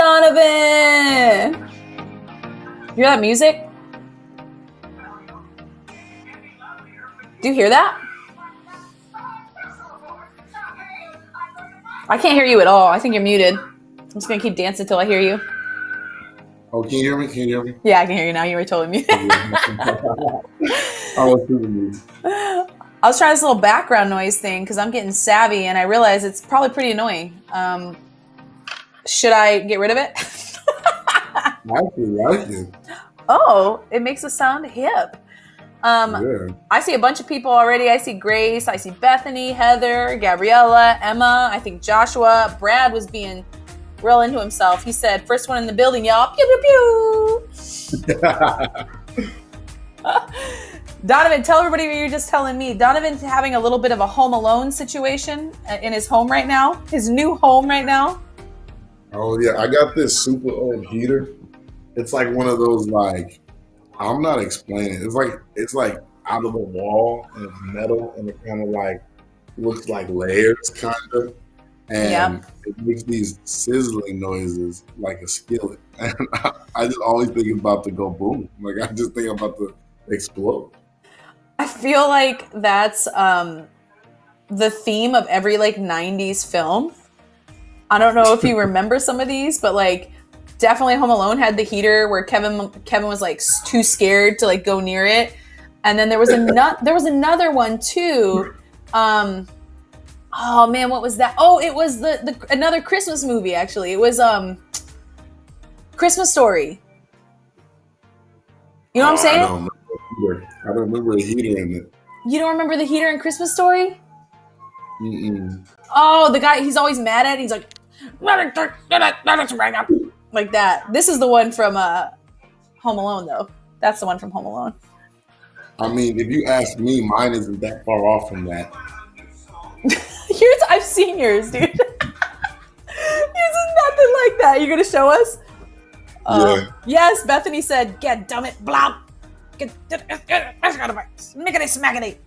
Donovan! You hear that music? Do you hear that? I can't hear you at all. I think you're muted. I'm just going to keep dancing until I hear you. Oh, can you hear me? Can you hear me? Yeah, I can hear you now. You were totally muted. I was super muted. I was trying this little background noise thing because I'm getting savvy and I realize it's probably pretty annoying. Should I get rid of it? I actually like it. Oh, it makes us sound hip. Yeah. I see a bunch of people already. I see Grace. I see Bethany, Heather, Gabriella, Emma. I think Joshua. Brad was being real into himself. He said, first one in the building, y'all. Pew, pew, pew. Donovan, tell everybody what you were just telling me. Donovan's having a little bit of a home alone situation in his home right now. His new home right now. Oh, yeah. I got this super old heater. It's like one of those, like, I'm not explaining. It's like out of the wall and it's metal and it kind of like looks like layers, kind of. And It makes these sizzling noises like a skillet. And I just always think about to go boom. Like, I just think about to explode. I feel like that's the theme of every like 90s film. I don't know if you remember some of these, but like definitely Home Alone had the heater where Kevin was like too scared to like go near it. And then there was another one too. Oh man, what was that? Oh, it was the another Christmas movie actually. It was Christmas Story. You know what I'm saying? I don't remember a heater in it. You don't remember the heater in Christmas Story? Mm-mm. Oh, the guy, he's always mad at it. He's like that. This is the one from Home Alone, though. That's the one from Home Alone. I mean, if you ask me, mine isn't that far off from that. I've seen yours, dude. Yours is nothing like that. You're gonna show us? Yeah. Yes, Bethany said, "Get dumb it, blah, get smackety smackety."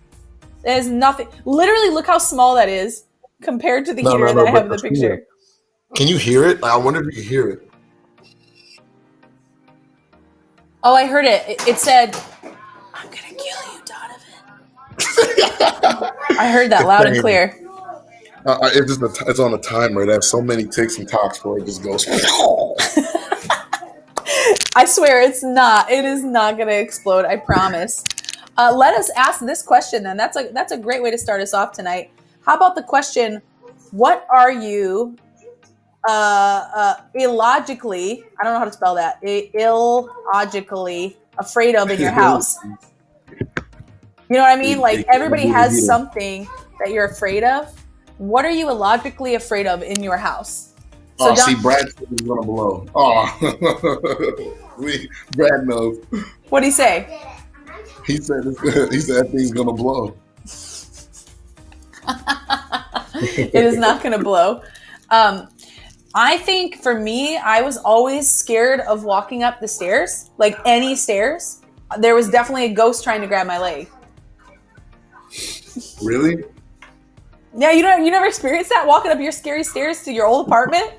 There's nothing. Literally, look how small that is compared to the heater that I have in the picture. Can you hear it? I wonder if you can hear it. Oh, I heard it. It said, "I'm gonna kill you, Donovan." I heard that loud and clear. It's on a timer. It has so many ticks and talks before it just goes. I swear it's not. It is not going to explode. I promise. Let us ask this question then. That's a great way to start us off tonight. How about the question, what are you illogically, I don't know how to spell that, illogically afraid of in your house? You know what I mean? Like everybody has something that you're afraid of. What are you illogically afraid of in your house? So see, Brad is gonna blow. Oh, Brad knows. What'd he say? He said that thing's gonna blow. It is not gonna blow. I think for me, I was always scared of walking up the stairs, like any stairs. There was definitely a ghost trying to grab my leg. Really? Yeah, you never experienced that, walking up your scary stairs to your old apartment?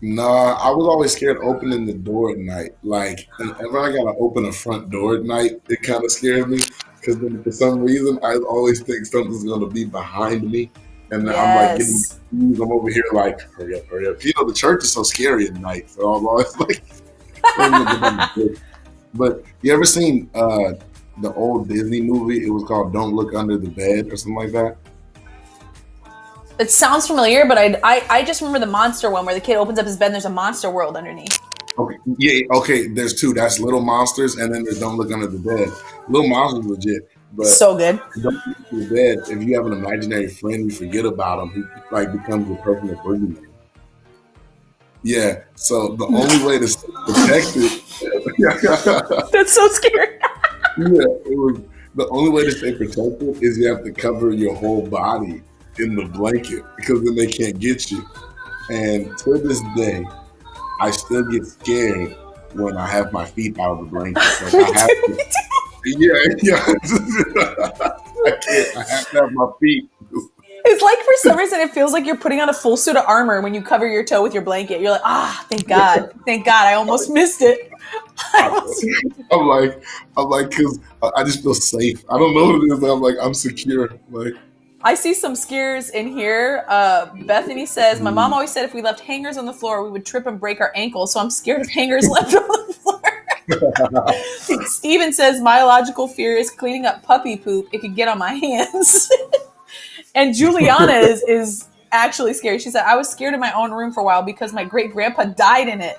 Nah, I was always scared opening the door at night. Like, whenever I gotta open a front door at night, it kind of scares me because for some reason I always think something's gonna be behind me, and then I'm like getting confused. I'm over here like, hurry up, hurry up. You know, the church is so scary at night, so I'm always like. But you ever seen the old Disney movie? It was called "Don't Look Under the Bed" or something like that. It sounds familiar, but I just remember the monster one where the kid opens up his bed and there's a monster world underneath. Okay, yeah, okay. There's two. That's Little Monsters, and then there's Don't Look Under the Bed. Little Monsters legit, but so good. Don't Look Under the Bed. If you have an imaginary friend, you forget about him. He like becomes the person that brings you. Yeah. So the only way to stay protected. That's so scary. The only way to stay protected is you have to cover your whole body in the blanket because then they can't get you. And to this day, I still get scared when I have my feet out of the blanket. Like I have to, yeah. I have to have my feet. It's like for some reason it feels like you're putting on a full suit of armor when you cover your toe with your blanket. You're like, thank God, I almost missed it. I'm like, because I just feel safe. I don't know what it is, but I'm like, I'm secure. Like, I see some skiers in here. Bethany says, my mom always said if we left hangers on the floor, we would trip and break our ankles. So I'm scared of hangers left on the floor. Steven says, my logical fear is cleaning up puppy poop. It could get on my hands. And Juliana is actually scared. She said, I was scared in my own room for a while because my great grandpa died in it.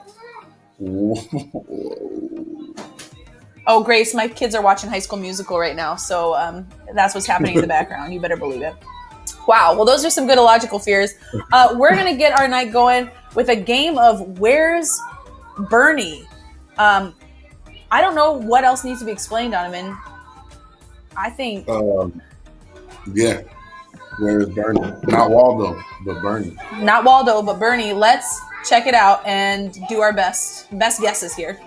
Oh, Grace, my kids are watching High School Musical right now. So that's what's happening in the background. You better believe it. Wow. Well, those are some good illogical fears. We're going to get our night going with a game of Where's Bernie? I don't know what else needs to be explained, Donovan. I think. Yeah. Where's Bernie? Not Waldo, but Bernie. Not Waldo, but Bernie. Let's check it out and do our best guesses here.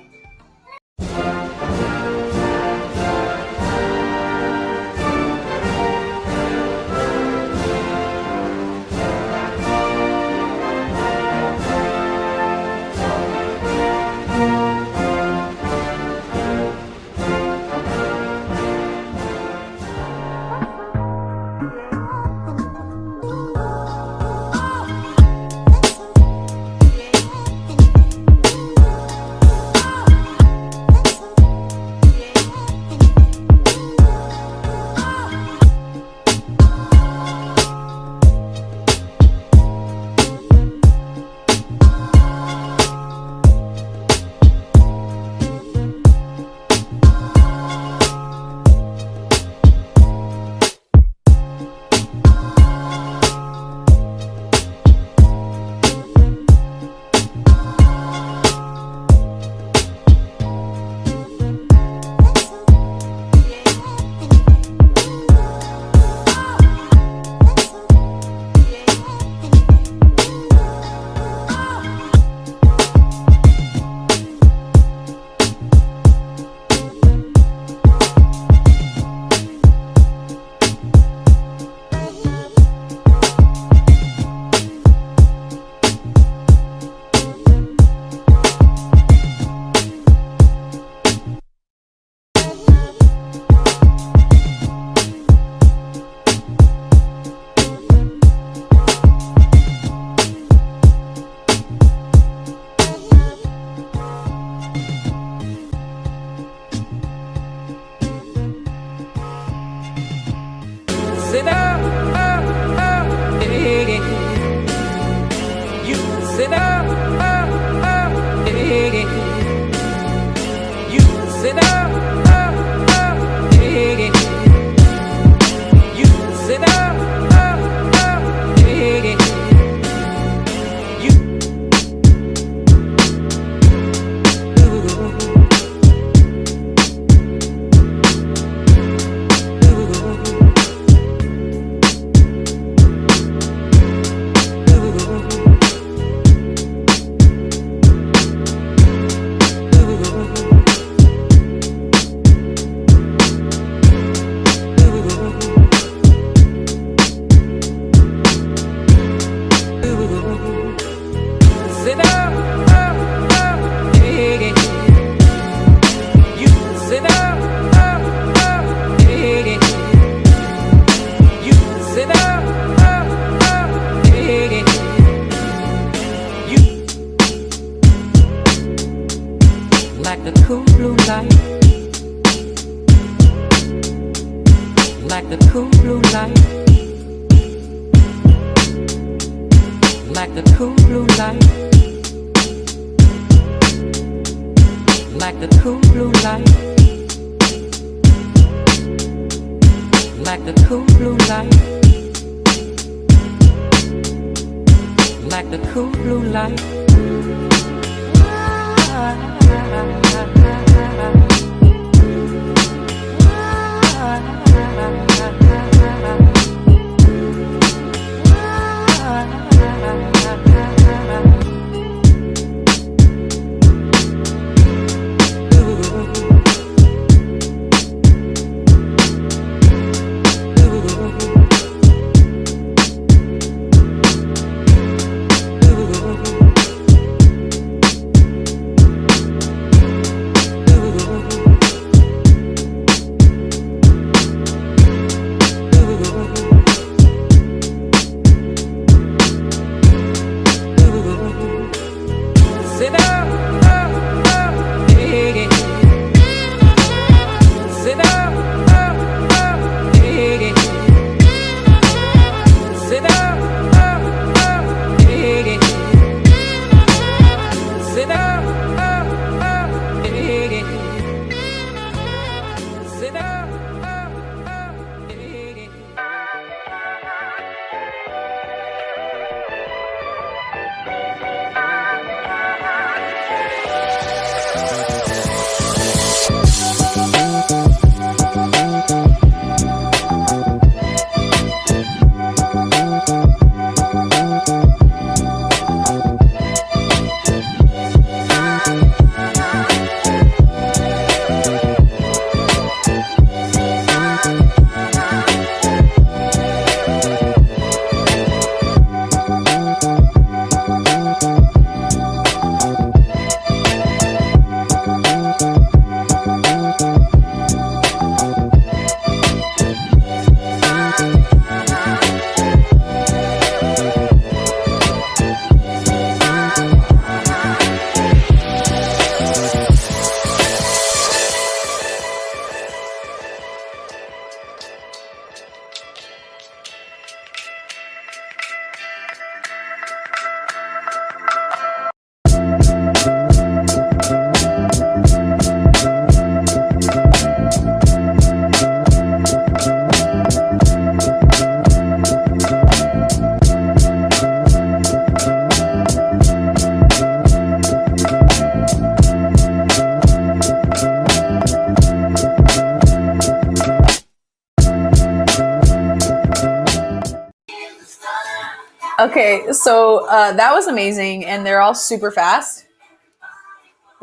Okay, so that was amazing, and they're all super fast,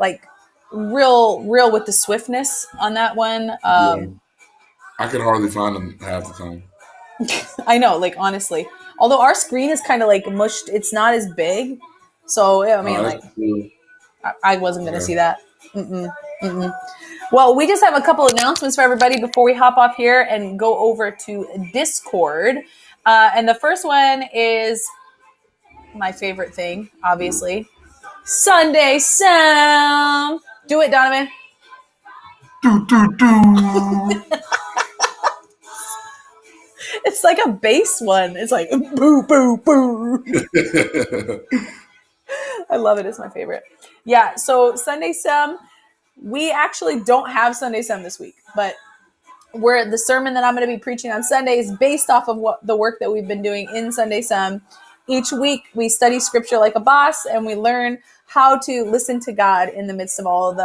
like real with the swiftness on that one. Yeah, I could hardly find them half the time. I know, like honestly, although our screen is kind of like mushed, it's not as big. So I mean, That's like cool. I wasn't gonna Yeah. see that. Mm-mm, mm-mm. Well, we just have a couple announcements for everybody before we hop off here and go over to Discord. And the first one is my favorite thing, obviously. Sunday Sam. Do it, Donovan. Do, do, do. It's like a bass one. It's like boo, boo, boo. I love it. It's my favorite. Yeah. So Sunday Sam, we actually don't have Sunday Sam this week, but where the sermon that I'm going to be preaching on Sunday is based off of what the work that we've been doing in Sunday Sam. Each week we study scripture like a boss and we learn how to listen to God in the midst of all of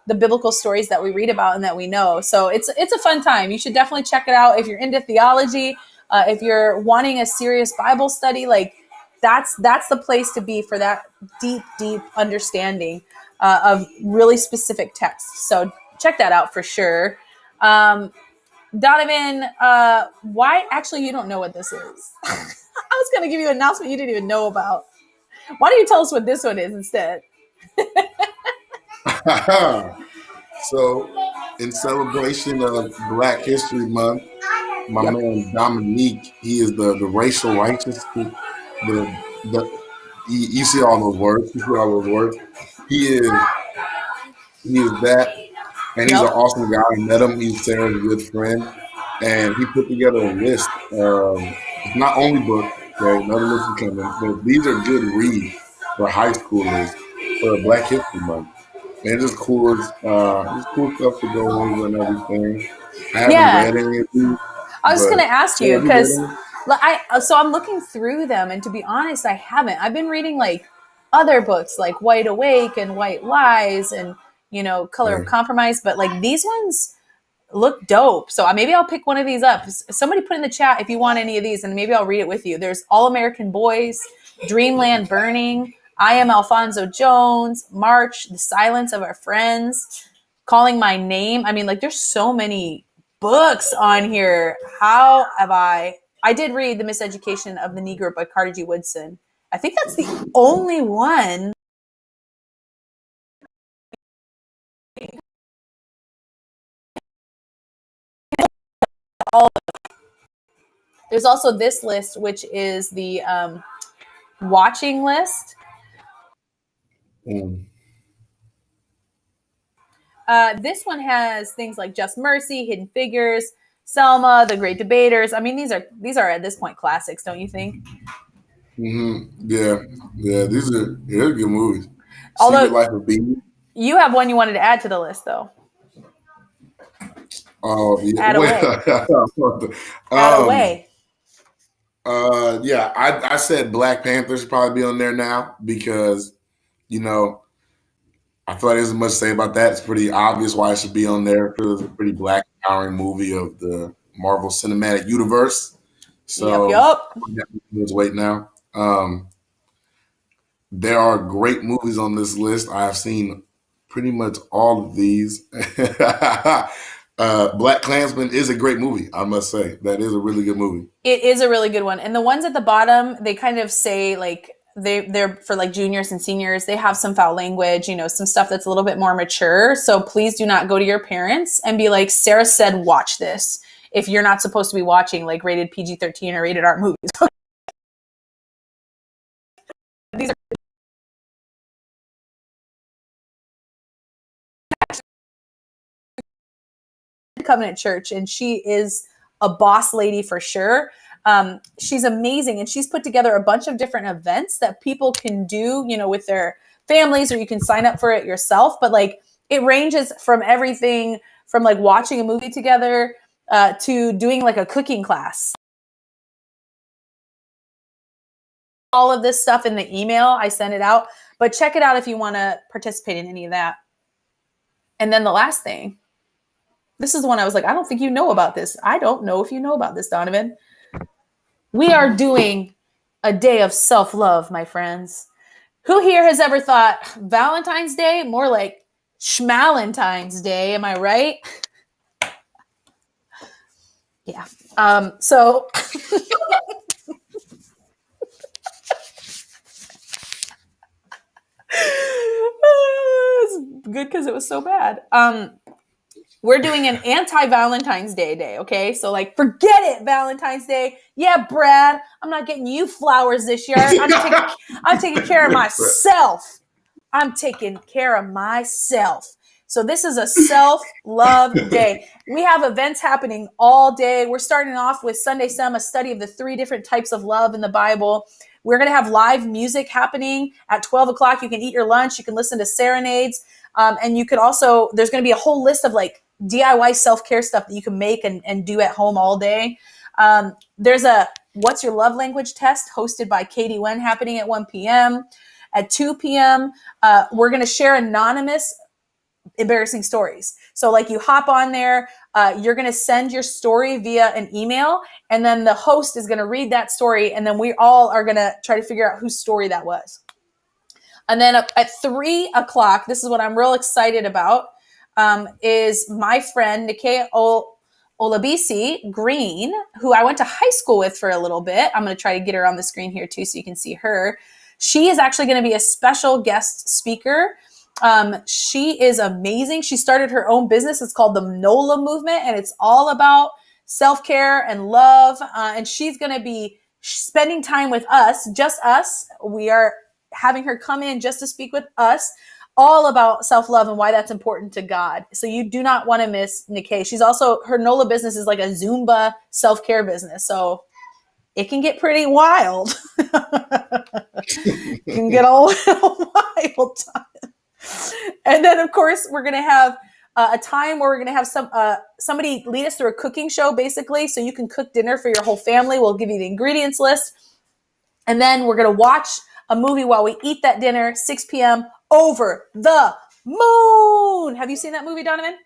the biblical stories that we read about and that we know. So it's a fun time. You should definitely check it out if you're into theology, if you're wanting a serious Bible study, like that's the place to be for that deep understanding of really specific texts. So check that out for sure. Donovan, why? Actually, you don't know what this is. I was going to give you an announcement you didn't even know about. Why don't you tell us what this one is instead? So, in celebration of Black History Month, my Yep. man Dominique, he is the racial righteous. The you see all those words. You see all those words. He is he is that, and he's an Yep. awesome guy. I met him. He's Sarah's good friend, and he put together a list. It's not only books. Okay, another list is coming, but these are good reads for high schoolers for Black History Month. And it's cool stuff to go over and everything. I haven't Yeah. read any of these, I was just but going to ask yeah, you have you read because any? I'm looking through them, and to be honest, I haven't. I've been reading like other books like White Awake and White Lies and Color of Yeah. Compromise, but like these ones look dope. So maybe I'll pick one of these up. Somebody put in the chat if you want any of these, and maybe I'll read it with you. There's All American Boys, Dreamland Burning, I Am Alfonso Jones, March, The Silence of Our Friends, Calling My Name. I mean, like, there's so many books on here. How have I did read The Miseducation of the Negro by Carter G. Woodson. I think that's the only one. There's also this list, which is the watching list. Mm. This one has things like Just Mercy, Hidden Figures, Selma, The Great Debaters. I mean, these are at this point classics, don't you think? Yeah, yeah. They're good movies. Secret Although Life of Bees. you have one you wanted to add to the list, though. Oh yeah. Add Wait. away, add um. away. Yeah. I said Black Panther should probably be on there now because you know I feel like there's much to say about that. It's pretty obvious why it should be on there. It's a pretty black empowering movie of the Marvel Cinematic Universe. Yep, So yep. let's wait now. There are great movies on this list. I have seen pretty much all of these. Black Klansman is a great movie, I must say. That is a really good movie. It is a really good one. And the ones at the bottom, they kind of say like they're for like juniors and seniors. They have some foul language, some stuff that's a little bit more mature. So please do not go to your parents and be like, Sarah said, watch this. If you're not supposed to be watching like rated PG-13 or rated R movies. These are Covenant Church, and she is a boss lady for sure. She's amazing, and she's put together a bunch of different events that people can do, with their families, or you can sign up for it yourself. But like, it ranges from everything from like watching a movie together to doing like a cooking class. All of this stuff in the email, I send it out. But check it out if you want to participate in any of that. And then the last thing, this is the one I was like, I don't think you know about this. I don't know if you know about this, Donovan. We are doing a day of self-love, my friends. Who here has ever thought Valentine's Day? More like Schmalentine's Day, am I right? Yeah. So it's good because it was so bad. We're doing an anti-Valentine's Day, okay? So like, forget it, Valentine's Day. Yeah, Brad, I'm not getting you flowers this year. I'm taking care of myself. I'm taking care of myself. So this is a self-love day. We have events happening all day. We're starting off with Sunday Some, a study of the 3 different types of love in the Bible. We're going to have live music happening at 12 o'clock. You can eat your lunch. You can listen to serenades. And you could also, there's going to be a whole list of like DIY self-care stuff that you can make and do at home all day. There's a What's Your Love Language test hosted by Katie Wen happening at 1 p.m. At 2 p.m., we're going to share anonymous embarrassing stories. So like you hop on there, you're going to send your story via an email, and then the host is going to read that story, and then we all are going to try to figure out whose story that was. And then at 3 o'clock, this is what I'm real excited about, is my friend Nikea Olabisi Green, who I went to high school with for a little bit. I'm going to try to get her on the screen here too so you can see her. She is actually going to be a special guest speaker. She is amazing. She started her own business. It's called the NOLA Movement, and it's all about self-care and love. And she's going to be spending time with us, just us. We are having her come in just to speak with us all about self-love and why that's important to God. So you do not want to miss Nikki. She's also, her NOLA business is like a Zumba self-care business. So it can get pretty wild. It can get a little wild. And then, of course, we're going to have a time where we're going to have somebody lead us through a cooking show, basically, so you can cook dinner for your whole family. We'll give you the ingredients list. And then we're going to watch a movie while we eat that dinner, 6 p.m., Over the Moon. Have you seen that movie, Donovan?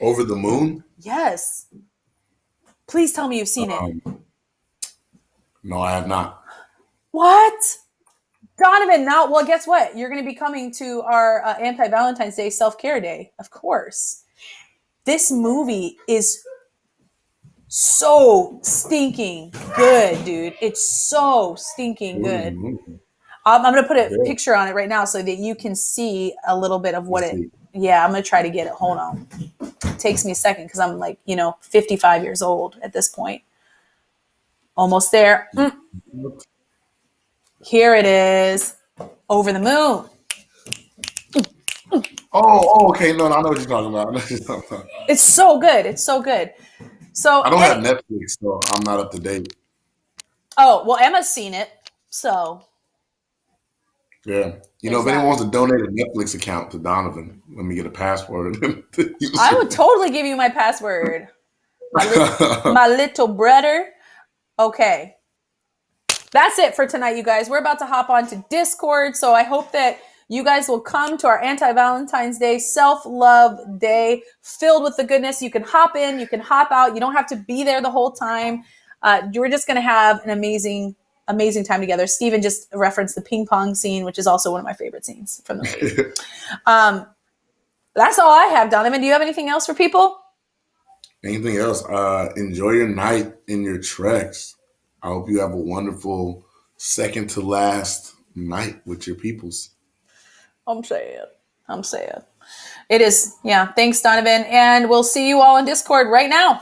Over the Moon? Yes. Please tell me you've seen it. No, I have not. What? Donovan, now, well, guess what? You're going to be coming to our anti-Valentine's Day self-care day, of course. This movie is so stinking good, dude. It's so stinking good. I'm going to put a picture on it right now so that you can see a little bit of what yeah, I'm going to try to get it. Hold on. It takes me a second because I'm like, 55 years old at this point. Almost there. Here it is. Over the Moon. Oh, okay. No, I know what you're talking about. It's so good. It's so good. So I don't have Netflix, so I'm not up to date. Oh, well, Emma's seen it, so. Yeah. If anyone wants to donate a Netflix account to Donovan, let me get a password. I would totally give you my password. My little brother. Okay. That's it for tonight, you guys. We're about to hop on to Discord, so I hope that you guys will come to our anti-Valentine's Day self-love day filled with the goodness. You can hop in, you can hop out. You don't have to be there the whole time. We're just going to have an amazing time together. Steven just referenced the ping pong scene, which is also one of my favorite scenes from the movie. That's all I have, Donovan. Do you have anything else for people? Anything else? Enjoy your night in your treks. I hope you have a wonderful second to last night with your peoples. I'm sad. It is. Yeah. Thanks, Donovan. And we'll see you all in Discord right now.